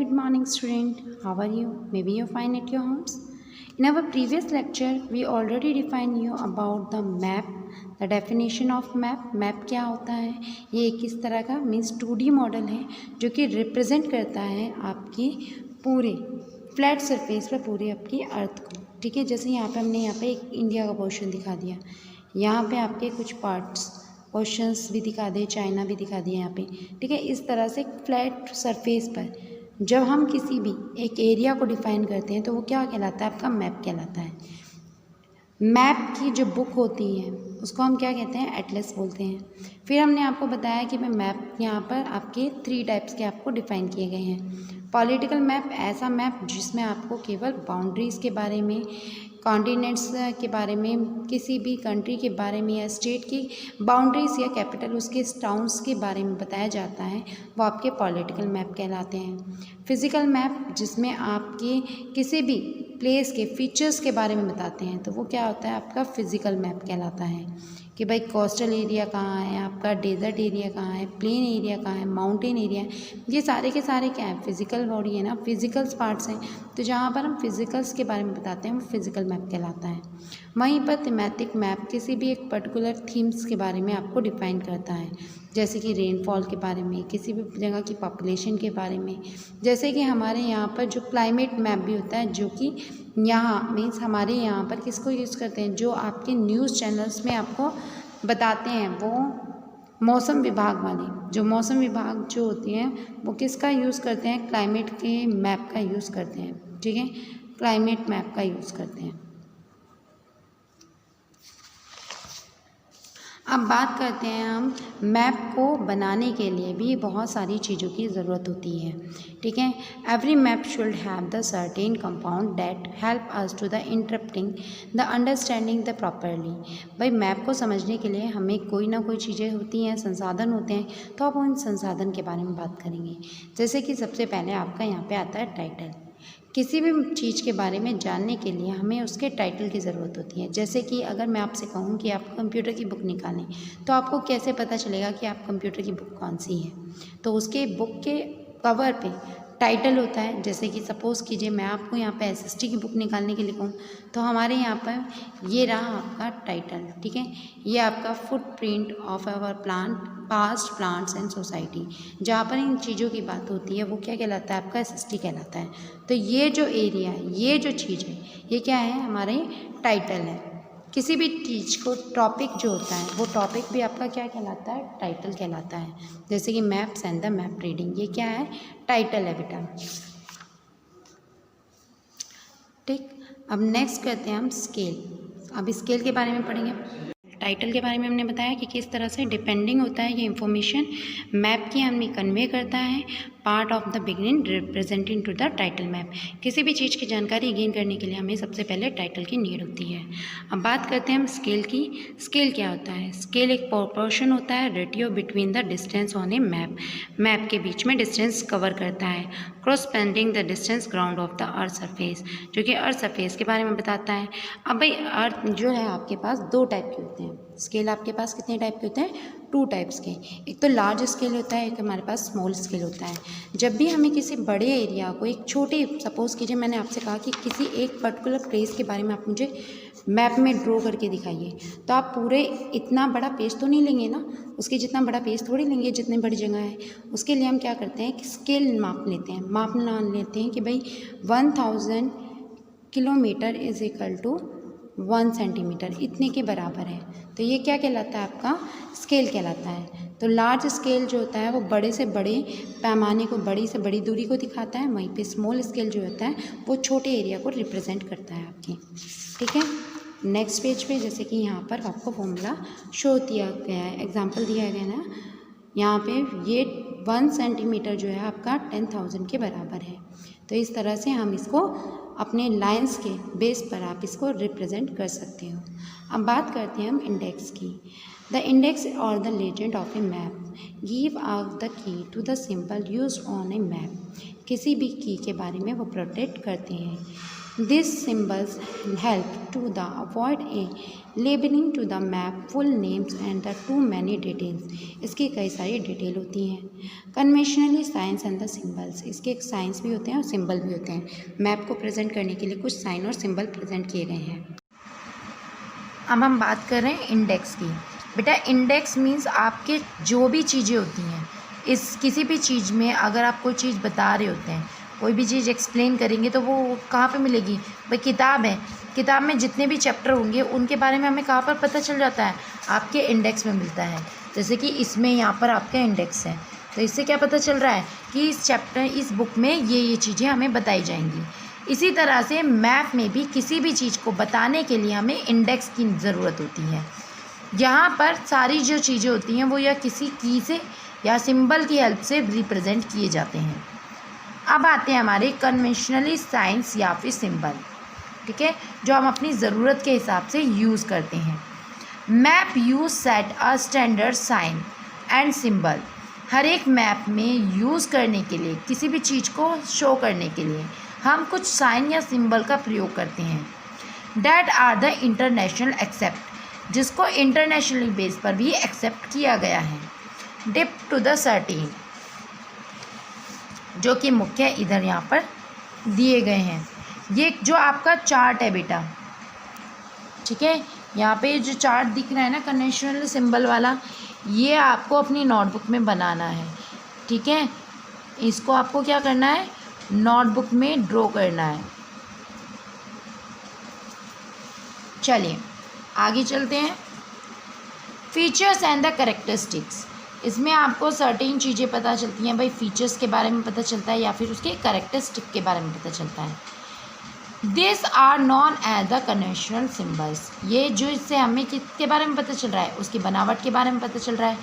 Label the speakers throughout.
Speaker 1: good morning, student. How are you? Maybe you're fine at your homes. In our previous lecture, we already defined you about the map, the definition of map. Map क्या होता है? ये एक किस तरह का means 2D model है जो कि रिप्रेजेंट करता है आपकी पूरे फ्लैट सरफेस पर पूरे आपकी अर्थ को। ठीक है, जैसे यहाँ पे हमने यहाँ पे एक इंडिया का पोर्शन दिखा दिया, यहाँ पे आपके कुछ पार्ट्स ओशंस भी दिखा दे, चाइना भी दिखा दिया यहाँ पे। ठीक है, इस तरह से फ्लैट सरफेस पर जब हम किसी भी एक एरिया को डिफाइन करते हैं तो वो क्या कहलाता है? आपका मैप कहलाता है। मैप की जो बुक होती है उसको हम क्या कहते हैं? एटलस बोलते हैं। फिर हमने आपको बताया कि मैं मैप यहाँ पर आपके 3 टाइप्स के आपको डिफाइन किए गए हैं। पॉलिटिकल मैप, ऐसा मैप जिसमें आपको केवल बाउंड्रीज़ के बारे में, कॉन्टिनेंट्स के बारे में, किसी भी कंट्री के बारे में या स्टेट की बाउंड्रीज़ या कैपिटल उसके टाउन्स के बारे में बताया जाता है, वो आपके पॉलिटिकल मैप कहलाते हैं। फिज़िकल मैप जिसमें आपके किसी भी प्लेस के फीचर्स के बारे में बताते हैं तो वो क्या होता है? आपका फिज़िकल मैप कहलाता है कि भाई कोस्टल एरिया कहाँ है, आपका डेजर्ट एरिया कहाँ है, प्लेन एरिया कहाँ है, माउंटेन एरिया है, ये सारे के सारे क्या है? फिज़िकल बॉडी है ना, फिज़िकल्स पार्ट्स हैं। तो जहाँ पर हम फिज़िकल्स के बारे में बताते हैं वो फिज़िकल मैप कहलाता है। वहीं पर थीमेटिक मैप किसी भी एक पर्टिकुलर थीम्स के बारे में आपको डिफाइन करता है, जैसे कि रेनफॉल के बारे में, किसी भी जगह की पॉपुलेशन के बारे में। जैसे कि हमारे यहाँ पर जो क्लाइमेट मैप भी होता है, जो कि यहाँ मीन्स हमारे यहाँ पर किसको यूज़ करते हैं? जो आपके न्यूज़ चैनल्स में आपको बताते हैं, वो मौसम विभाग वाले, जो मौसम विभाग जो होती हैं वो किसका यूज़ करते हैं? क्लाइमेट के मैप का यूज़ करते हैं। ठीक है, क्लाइमेट मैप का यूज़ करते हैं। अब बात करते हैं हम मैप को बनाने के लिए भी बहुत सारी चीज़ों की ज़रूरत होती है। ठीक है, every map should have the certain compound that help us to the interpreting the understanding the properly. भाई मैप को समझने के लिए हमें कोई ना कोई चीज़ें होती हैं, संसाधन होते हैं, तो आप उन संसाधन के बारे में बात करेंगे। जैसे कि सबसे पहले आपका यहाँ पे आता है टाइटल। किसी भी चीज़ के बारे में जानने के लिए हमें उसके टाइटल की ज़रूरत होती है। जैसे कि अगर मैं आपसे कहूँ कि आप कंप्यूटर की बुक निकालें तो आपको कैसे पता चलेगा कि आप कंप्यूटर की बुक कौन सी है? तो उसके बुक के कवर पे टाइटल होता है। जैसे कि सपोज़ कीजिए मैं आपको यहाँ पे एसएसटी की बुक निकालने के लिए कहूँ तो हमारे यहाँ पर ये रहा आपका टाइटल। ठीक है, ये आपका footprint of our plant past plants and society, जहाँ पर इन चीज़ों की बात होती है वो क्या कहलाता है? आपका एसएसटी कहलाता है। तो ये जो एरिया है, ये जो चीज़ है, ये क्या है? हमारे टाइटल है। किसी भी चीज़ को टॉपिक जो होता है वो टॉपिक भी आपका क्या कहलाता है? टाइटल कहलाता है। जैसे कि maps and the map reading, ये क्या है? टाइटल है बेटा। ठीक, अब नेक्स्ट करते हैं हम स्केल। अब स्केल के बारे में पढ़ेंगे। टाइटल के बारे में हमने बताया कि किस तरह से डिपेंडिंग होता है ये इंफॉर्मेशन मैप की हमें कन्वे करता है। Part of the beginning representing two the title map. किसी भी चीज़ की जानकारी गेन करने के लिए हमें सबसे पहले टाइटल की नीड होती है। अब बात करते हैं हम स्केल की। स्केल क्या होता है? स्केल एक प्रोपोर्शन होता है, ratio between the distance on a map. Map के बीच में डिस्टेंस कवर करता है। Corresponding the distance ground of the earth surface, जो कि अर्थ सरफेस के बारे में बताता है। अब भाई अर्थ जो है आपके पास 2 टाइप के होते हैं। स्केल आपके पास कितने टाइप के होते हैं? 2 टाइप्स के। एक तो लार्ज स्केल होता है, एक हमारे पास स्मॉल स्केल होता है। जब भी हमें किसी बड़े एरिया को एक छोटे, सपोज़ कीजिए मैंने आपसे कहा कि किसी एक पर्टिकुलर प्लेस के बारे में आप मुझे मैप में ड्रॉ करके दिखाइए, तो आप पूरे इतना बड़ा पेज तो नहीं लेंगे ना, उसके जितना बड़ा पेज थोड़ी लेंगे जितनी बड़ी जगह है। उसके लिए हम क्या करते हैं कि स्केल माप लेते हैं। माप मान लेते हैं कि भाई 1000 kilometre is equal to 1 centimetre, इतने के बराबर है। तो ये क्या कहलाता है? आपका स्केल कहलाता है। तो लार्ज स्केल जो होता है वो बड़े से बड़े पैमाने को, बड़ी से बड़ी दूरी को दिखाता है। वहीं पे स्मॉल स्केल जो होता है वो छोटे एरिया को रिप्रेजेंट करता है आपके। ठीक है, नेक्स्ट पेज पे जैसे कि यहाँ पर आपको फॉर्मूला शो किया गया है, एग्जाम्पल दिया गया है ना, यहाँ पे ये 1 सेंटीमीटर जो है आपका 10,000 के बराबर है। तो इस तरह से हम इसको अपने लाइंस के बेस पर आप इसको रिप्रेजेंट कर सकते हो। अब बात करते हैं हम इंडेक्स की। द इंडेक्स और the legend of a map give out the key to the symbol used on a map. किसी भी की के बारे में वो प्रोटेक्ट करते हैं। This symbols help to the avoid a labelling to the map full names and the too many details. इसकी कई सारी डिटेल होती हैं। Conventionally signs and the symbols, इसके साइंस भी होते हैं और सिंबल भी होते हैं। मैप को प्रेजेंट करने के लिए कुछ साइन और सिंबल प्रेजेंट किए गए हैं। अब हम बात कर रहे हैं इंडेक्स की। बेटा इंडेक्स मीन्स आपके जो भी चीज़ें होती हैं, इस किसी भी चीज़ में अगर आप कोई चीज़ बता रहे होते हैं, कोई भी चीज़ एक्सप्लेन करेंगे तो वो कहाँ पे मिलेगी? भाई किताब है, किताब में जितने भी चैप्टर होंगे उनके बारे में हमें कहाँ पर पता चल जाता है? आपके इंडेक्स में मिलता है। जैसे कि इसमें यहाँ पर आपका इंडेक्स है, तो इससे क्या पता चल रहा है कि इस चैप्टर इस बुक में ये चीज़ें हमें बताई जाएंगी। इसी तरह से मैप में भी किसी भी चीज़ को बताने के लिए हमें इंडेक्स की ज़रूरत होती है। यहाँ पर सारी जो चीज़ें होती हैं वो या किसी की से या सिंबल की हेल्प से रिप्रेजेंट किए जाते हैं। अब आते हैं हमारे कन्वेंशनली साइंस या फिर सिंबल, ठीक है, जो हम अपनी ज़रूरत के हिसाब से यूज़ करते हैं। Map use set a standard sign and symbol. हर एक मैप में यूज़ करने के लिए, किसी भी चीज़ को शो करने के लिए हम कुछ साइन या सिंबल का प्रयोग करते हैं। That are the international accept, जिसको इंटरनेशनली बेस पर भी एक्सेप्ट किया गया है। डिप टू द सर्टेन, जो कि मुख्य इधर यहाँ पर दिए गए हैं। ये जो आपका चार्ट है बेटा, ठीक है, यहाँ पे जो चार्ट दिख रहा है ना कन्वेंशनल सिंबल वाला, ये आपको अपनी नोटबुक में बनाना है, ठीक है। इसको आपको क्या करना है? नोटबुक में ड्रॉ करना है। चलिए आगे चलते हैं। फीचर्स एंड द कैरेक्टरिस्टिक्स, इसमें आपको सर्टेन चीज़ें पता चलती हैं। भाई फीचर्स के बारे में पता चलता है या फिर उसके कैरेक्टरिस्टिक के बारे में पता चलता है। This are known as the conventional symbols, ये जो इससे हमें किसके बारे में पता चल रहा है? उसकी बनावट के बारे में पता चल रहा है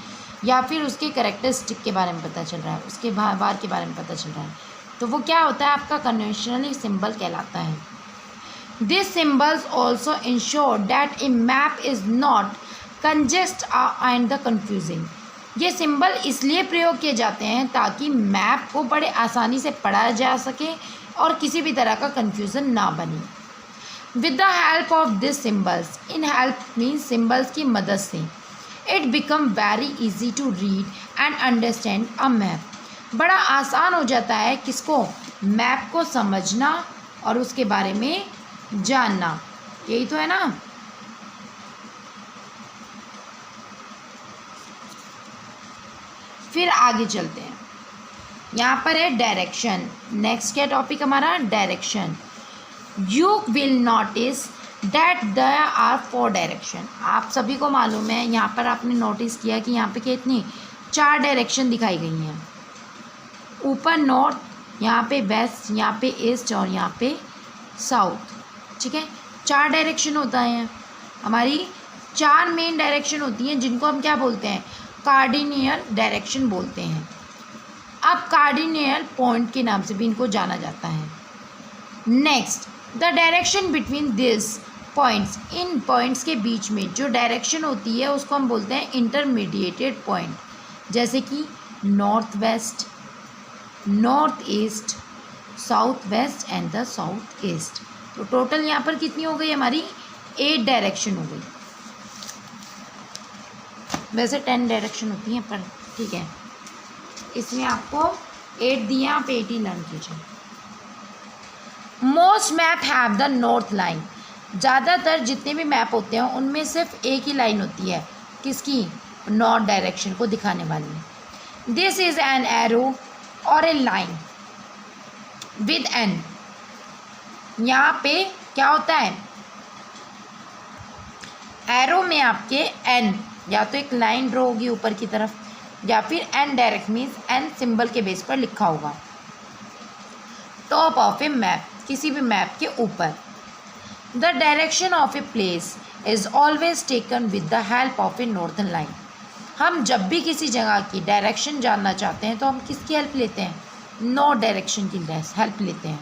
Speaker 1: या फिर उसके कैरेक्टरिस्टिक के बारे में पता चल रहा है, उसके व्यवहार के बारे में पता चल रहा है, तो वो क्या होता है? आपका कन्वेंशनली सिंबल कहलाता है। This symbols also ensure that A map is not congest and the confusing. ये सिंबल इसलिए प्रयोग किए जाते हैं ताकि मैप को बड़े आसानी से पढ़ा जा सके और किसी भी तरह का कन्फ्यूज़न ना बने। With the help of this symbols, in help means symbols की मदद से, it become very easy to read and understand a map. बड़ा आसान हो जाता है किसको? मैप को समझना और उसके बारे में जानना, यही तो है ना। फिर आगे चलते हैं, यहाँ पर है डायरेक्शन। नेक्स्ट क्या टॉपिक हमारा? Direction. You will notice that there are 4 direction. आप सभी को मालूम है, यहाँ पर आपने नोटिस किया कि यहाँ पे कितनी 4 डायरेक्शन दिखाई गई हैं। ऊपर नॉर्थ, यहाँ पे वेस्ट, यहाँ पे ईस्ट और यहाँ पे साउथ, ठीक है। 4 डायरेक्शन होता है हमारी, 4 मेन डायरेक्शन होती हैं जिनको हम क्या बोलते हैं? कार्डिनियल डायरेक्शन बोलते हैं। अब कार्डिनियल पॉइंट के नाम से भी इनको जाना जाता है। Next, the direction between this points, in points के बीच में जो डायरेक्शन होती है उसको हम बोलते हैं इंटरमीडिएटेड पॉइंट, जैसे कि north west, north east, south west and the south east. तो टोटल यहाँ पर कितनी हो गई हमारी? 8 डायरेक्शन हो गई। वैसे 10 डायरेक्शन होती हैं पर ठीक है, इसमें आपको 8 दिए, आप 8 ही लर्न कीजिए। Most map have the north line, ज़्यादातर जितने भी मैप होते हैं उनमें सिर्फ एक ही लाइन होती है, किसकी? नॉर्थ डायरेक्शन को दिखाने वाली। दिस इज़ एन एरो और ए लाइन विद एन। यहाँ पे क्या होता है? एरो में आपके एन, या तो एक लाइन ड्रॉ होगी ऊपर की तरफ या फिर an direct means an symbol के बेस पर लिखा होगा टॉप ऑफ ए मैप, किसी भी मैप के ऊपर। The direction of a place is always taken with the help of A northern line. हम जब भी किसी जगह की डायरेक्शन जानना चाहते हैं तो हम किसकी हेल्प लेते हैं? नॉर्थ डायरेक्शन की हेल्प लेते हैं,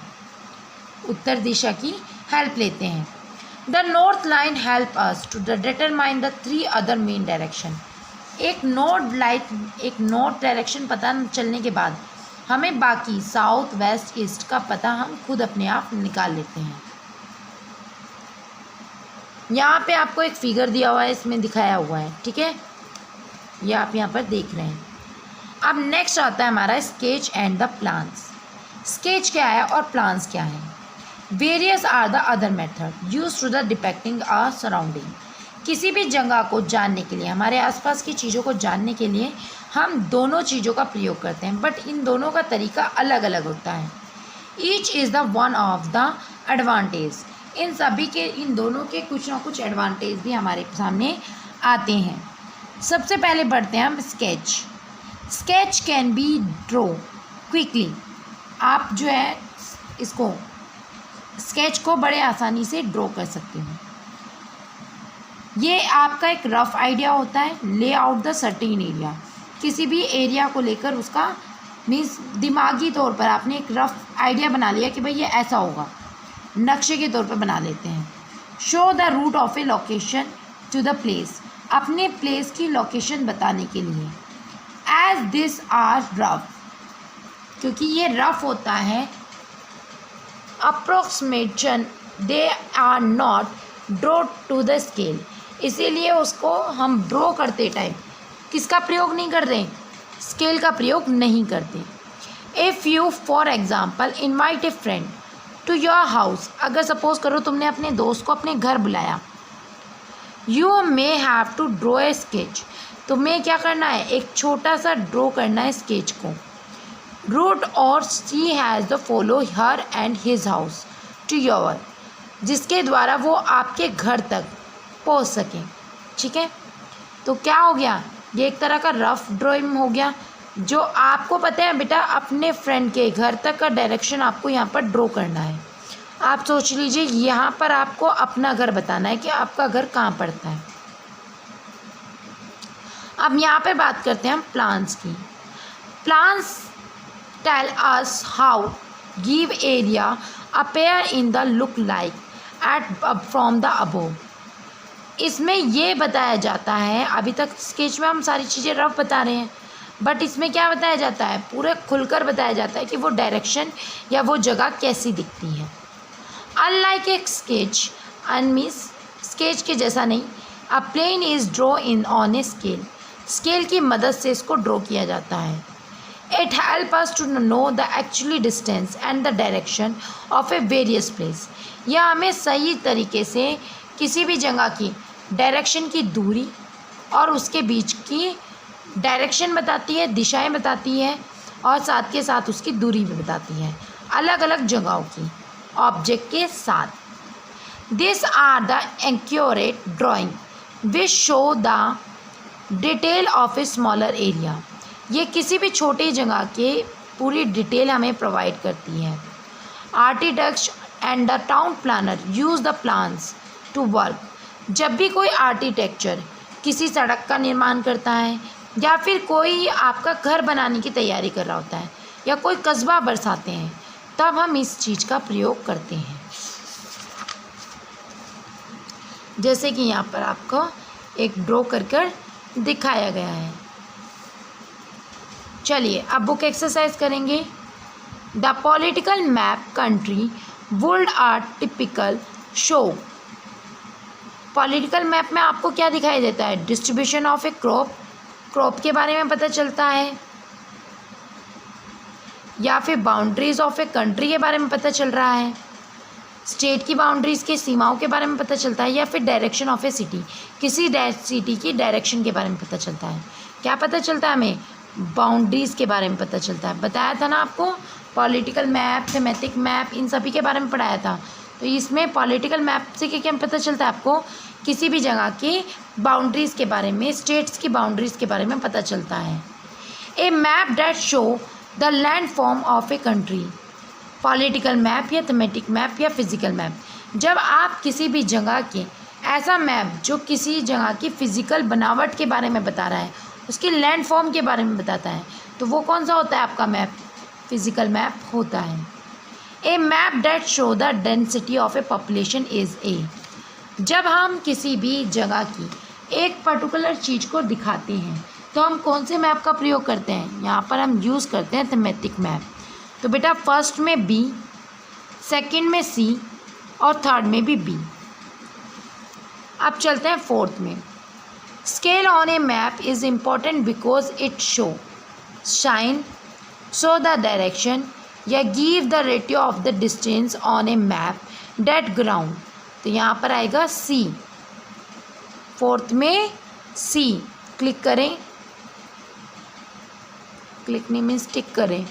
Speaker 1: उत्तर दिशा की हेल्प लेते हैं। The north line help us to determine the 3 other main direction. एक नॉर्थ डायरेक्शन पता चलने के बाद
Speaker 2: हमें बाकी साउथ वेस्ट ईस्ट का पता हम खुद अपने आप निकाल लेते हैं। यहाँ पे आपको एक फिगर दिया हुआ है, इसमें दिखाया हुआ है, ठीक है, ये आप यहाँ पर देख रहे हैं। अब नेक्स्ट आता है हमारा sketch and the plans. Sketch क्या है और प्लान्स क्या है? Various are the other method use to the depicting our surrounding. किसी भी जगह को जानने के लिए, हमारे आसपास की चीज़ों को जानने के लिए हम दोनों चीज़ों का प्रयोग करते हैं, बट इन दोनों का तरीका अलग अलग होता है। Each is the one of the advantage. इन दोनों के कुछ ना कुछ एडवांटेज भी हमारे सामने आते हैं। सबसे पहले बढ़ते हैं हम sketch. Sketch can be draw quickly. आप जो है इसको स्केच को बड़े आसानी से ड्रॉ कर सकते हो। ये आपका एक रफ आइडिया होता है, ले आउट द सर्टेन एरिया। किसी भी एरिया को लेकर उसका मीन्स दिमागी तौर पर आपने एक रफ आइडिया बना लिया कि भाई ये ऐसा होगा, नक्शे के तौर पर बना लेते हैं। Show the route of a location to the place. अपने प्लेस की लोकेशन बताने के लिए। एज दिस आर रफ, क्योंकि ये रफ होता है, approximation they are not draw to the scale. इसीलिए उसको हम ड्रॉ करते टाइम किसका प्रयोग नहीं करते? स्केल का प्रयोग नहीं करते। If you for example invite a friend to your house. अगर सपोज करो तुमने अपने दोस्त को अपने घर बुलाया, you may have to draw a sketch. तुम्हें क्या करना है? एक छोटा सा ड्रॉ करना है स्केच को। रूट और she has the follow her and his house to your, जिसके द्वारा वो आपके घर तक पहुंच सकें, ठीक है। तो क्या हो गया? ये एक तरह का रफ ड्राइंग हो गया, जो आपको पता है बेटा अपने फ्रेंड के घर तक का डायरेक्शन आपको यहाँ पर ड्रॉ करना है। आप सोच लीजिए यहाँ पर आपको अपना घर बताना है कि आपका घर कहाँ पड़ता है। अब यहाँ पे बात करते हैं हम प्लान्स की। Plans tell us how give area appear in the look like at from the above. इसमें ये बताया जाता है, अभी तक स्केच में हम सारी चीज़ें रफ बता रहे हैं, बट इसमें क्या बताया जाता है? पूरे खुलकर बताया जाता है कि वो डायरेक्शन या वो जगह कैसी दिखती है। अनलाइक एक स्केच, मीन्स स्केच के जैसा नहीं, a plane is draw in on a scale. Scale की मदद से इसको ड्रॉ किया जाता है। It help us to know the actually distance and the direction of a various place. यह हमें सही तरीके से किसी भी जगह की डायरेक्शन की दूरी और उसके बीच की डायरेक्शन बताती है, दिशाएं बताती है, और साथ के साथ उसकी दूरी भी बताती है अलग अलग जगहों की ऑब्जेक्ट के साथ। This are the accurate drawing which show the detail of a smaller area. ये किसी भी छोटी जगह के पूरी डिटेल हमें प्रोवाइड करती है। Architects and the town planner use the plans to work. जब भी कोई आर्किटेक्चर किसी सड़क का निर्माण करता है या फिर कोई आपका घर बनाने की तैयारी कर रहा होता है या कोई कस्बा बरसाते हैं, तब हम इस चीज़ का प्रयोग करते हैं। जैसे कि यहाँ पर आपको एक ड्रॉ कर दिखाया गया है। चलिए अब बुक एक्सरसाइज करेंगे। The political map country would are typical show. Political map में आपको क्या दिखाई देता है? डिस्ट्रीब्यूशन ऑफ ए क्रॉप के बारे में पता चलता है, या फिर बाउंड्रीज ऑफ ए कंट्री के बारे में पता चल रहा है, स्टेट की बाउंड्रीज के सीमाओं के बारे में पता चलता है, या फिर डायरेक्शन ऑफ ए सिटी, किसी सिटी की डायरेक्शन के बारे में पता चलता है। क्या पता चलता है हमें? बाउंड्रीज के बारे में पता चलता है। बताया था ना आपको, पॉलिटिकल मैप, थीमेटिक मैप, इन सभी के बारे में पढ़ाया था। तो इसमें पॉलिटिकल मैप से क्या पता चलता है आपको? किसी भी जगह की बाउंड्रीज़ के बारे में, स्टेट्स की बाउंड्रीज़ के बारे में पता चलता है। A map that show the land form of a country. Political map या थीमेटिक मैप या फिजिकल मैप, जब आप किसी भी जगह के ऐसा मैप जो किसी जगह की फिजिकल बनावट के बारे में बता रहा है, उसकी लैंड फॉर्म के बारे में बताता है, तो वो कौन सा होता है आपका मैप? फिजिकल मैप होता है। A map that show the density of a population is a. जब हम किसी भी जगह की एक पर्टिकुलर चीज़ को दिखाते हैं, तो हम कौन से मैप का प्रयोग करते हैं? यहाँ पर हम यूज़ करते हैं थीमेटिक मैप। तो बेटा फर्स्ट में बी, सेकंड में सी और थर्ड में भी बी। अब चलते हैं फोर्थ में। Scale on a map is important because it shine show the direction या give the ratio of the distance on a map that ground. तो यहाँ पर आएगा सी, फोर्थ में सी। क्लिक करें, क्लिक नहीं मीन्स टिक करें।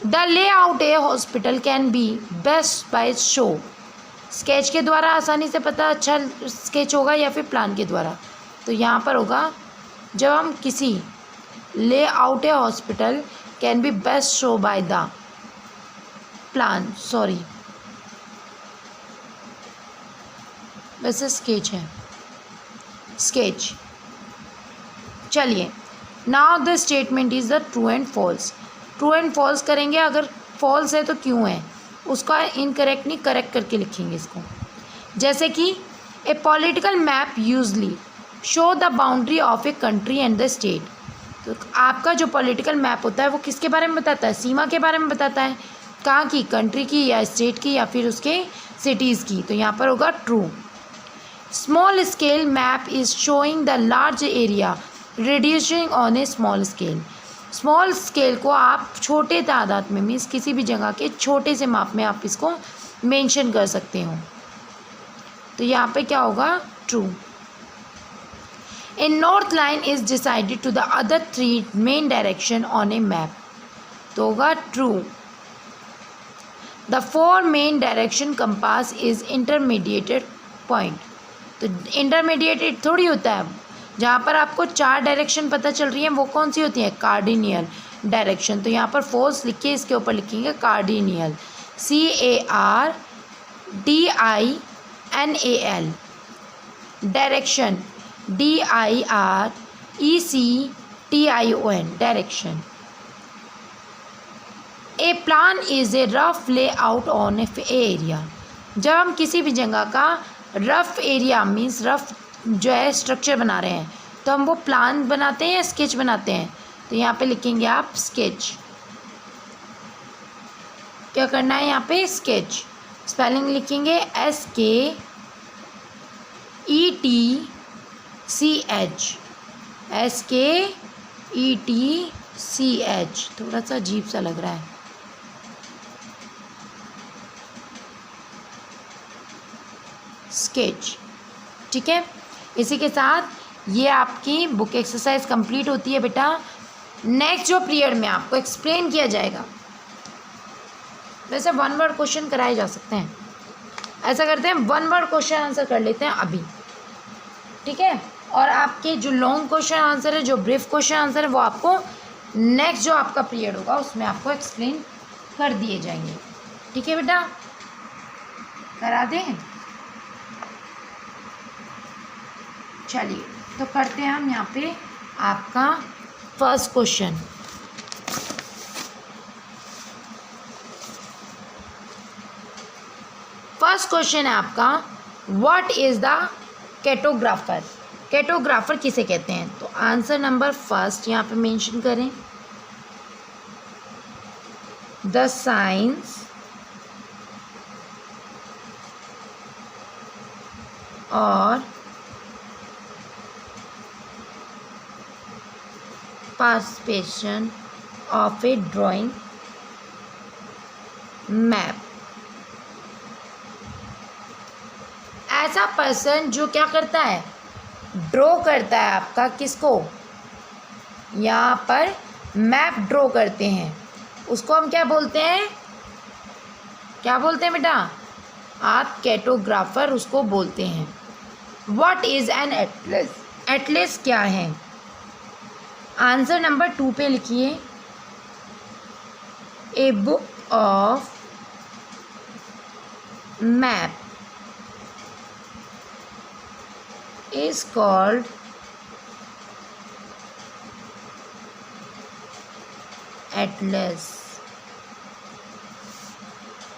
Speaker 2: The layout a hospital can be best by show. Sketch के द्वारा आसानी से पता अच्छा स्केच होगा या फिर प्लान के द्वारा? तो यहाँ पर होगा जब हम किसी layout a hospital can be best show by the plan, sorry वैसे स्केच है, स्केच। चलिए, now the statement is the true and false. True and false करेंगे, अगर फॉल्स है तो क्यों है, उसका इनकरेक्ट नहीं करेक्ट करके लिखेंगे इसको। जैसे कि a political map usually show the boundary of a country and the state. तो आपका जो पॉलिटिकल मैप होता है वो किसके बारे में बताता है? सीमा के बारे में बताता है। कहाँ की? कंट्री की या स्टेट की या फिर उसके सिटीज़ की। तो यहाँ पर होगा true. Small scale map is showing the large area reducing on A small scale. Small scale को आप छोटे तादाद में मीन्स किसी भी जगह के छोटे से माप में आप इसको मेंशन कर सकते हो। तो यहाँ पे क्या होगा? True. A north line is decided to the other 3 main direction on a map. तो होगा true. The 4 main direction compass is intermediated point. तो इंटरमीडिएटेड थोड़ी होता है, जहाँ पर आपको 4 डायरेक्शन पता चल रही है वो कौन सी होती है? कार्डिनियल डायरेक्शन। तो यहाँ पर फोर्स लिखिए, इसके ऊपर लिखेंगे कार्डिनियल, CARDINAL। Direction DIRECTION, direction. A plan is a rough layout on A area. जब हम किसी भी जगह का रफ एरिया मीन्स रफ जो है स्ट्रक्चर बना रहे हैं तो हम वो प्लान बनाते हैं या स्केच बनाते हैं? तो यहाँ पे लिखेंगे आप स्केच। क्या करना है यहाँ पे? स्केच। स्पेलिंग लिखेंगे SKETCH, SKETCH। थोड़ा सा अजीब सा लग रहा है। स्केच, ठीक है। इसी के साथ ये आपकी बुक एक्सरसाइज कंप्लीट होती है बेटा। नेक्स्ट जो पीरियड में आपको एक्सप्लेन किया जाएगा, वैसे 1 वर्ड क्वेश्चन कराए जा सकते हैं। ऐसा करते हैं 1 वर्ड क्वेश्चन आंसर कर लेते हैं अभी, ठीक है। और आपके जो लॉन्ग क्वेश्चन आंसर है, जो ब्रीफ क्वेश्चन आंसर है, वो आपको नेक्स्ट जो आपका पीरियड होगा उसमें आपको एक्सप्लेन कर दिए जाएंगे, ठीक है बेटा। करा दें? चलिए तो करते हैं हम यहाँ पे आपका फर्स्ट क्वेश्चन। फर्स्ट क्वेश्चन है आपका, व्हाट इज द कैटोग्राफर। कैटोग्राफर किसे कहते हैं? तो आंसर नंबर फर्स्ट यहाँ पे मेंशन करें, द साइंस और participation of A drawing map. ऐसा पर्सन जो क्या करता है? ड्रॉ करता है आपका किसको? यहाँ पर मैप ड्रॉ करते हैं, उसको हम क्या बोलते हैं? क्या बोलते हैं बेटा? आप कैटोग्राफर उसको बोलते हैं। What is an atlas. Atlas क्या है? आंसर नंबर 2 पे लिखिए, a book of map is called atlas।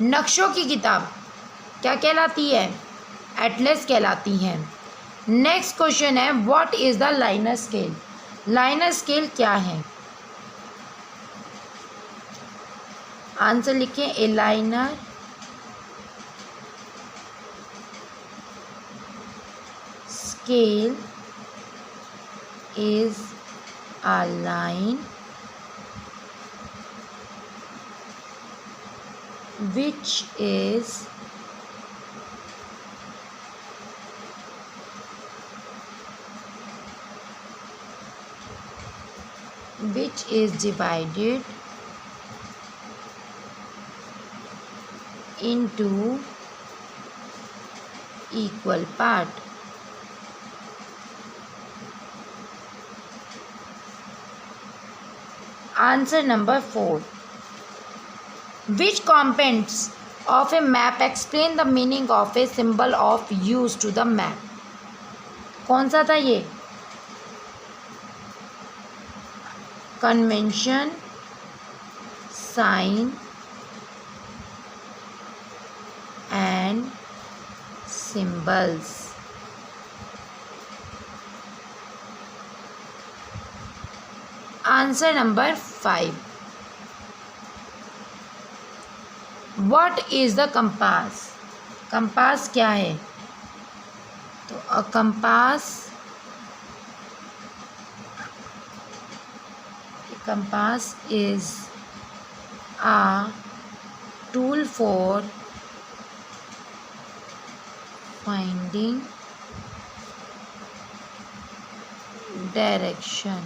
Speaker 2: नक्शों की किताब क्या कहलाती है? एटलस कहलाती है। नेक्स्ट क्वेश्चन है, what is the linear scale. Linear scale क्या है? आंसर लिखें, a linear scale is a line which is divided into equal part. Answer number 4. Which components of a map explain the meaning of a symbol of used to the map? कौन सा था ये? Convention, sign and symbols. Answer number 5. What is the compass? Compass क्या है? तो a compass is a tool for finding direction.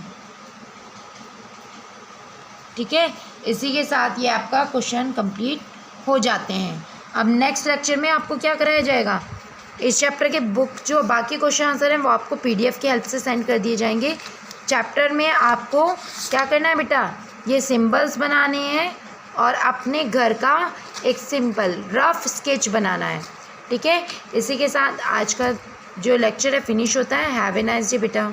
Speaker 2: ठीक है, इसी के साथ ये आपका क्वेश्चन कंप्लीट हो जाते हैं. अब नेक्स्ट लेक्चर में आपको क्या कराया जाएगा? इस चैप्टर के बुक जो बाकी क्वेश्चन आंसर हैं वो आपको PDF की हेल्प से सेंड कर दिए जाएंगे. चैप्टर में आपको क्या करना है बेटा? ये सिंबल्स बनाने हैं और अपने घर का एक सिंपल रफ स्केच बनाना है. ठीक है, इसी के साथ आज का जो लेक्चर है फिनिश होता है. हैव ए नाइस डे बेटा.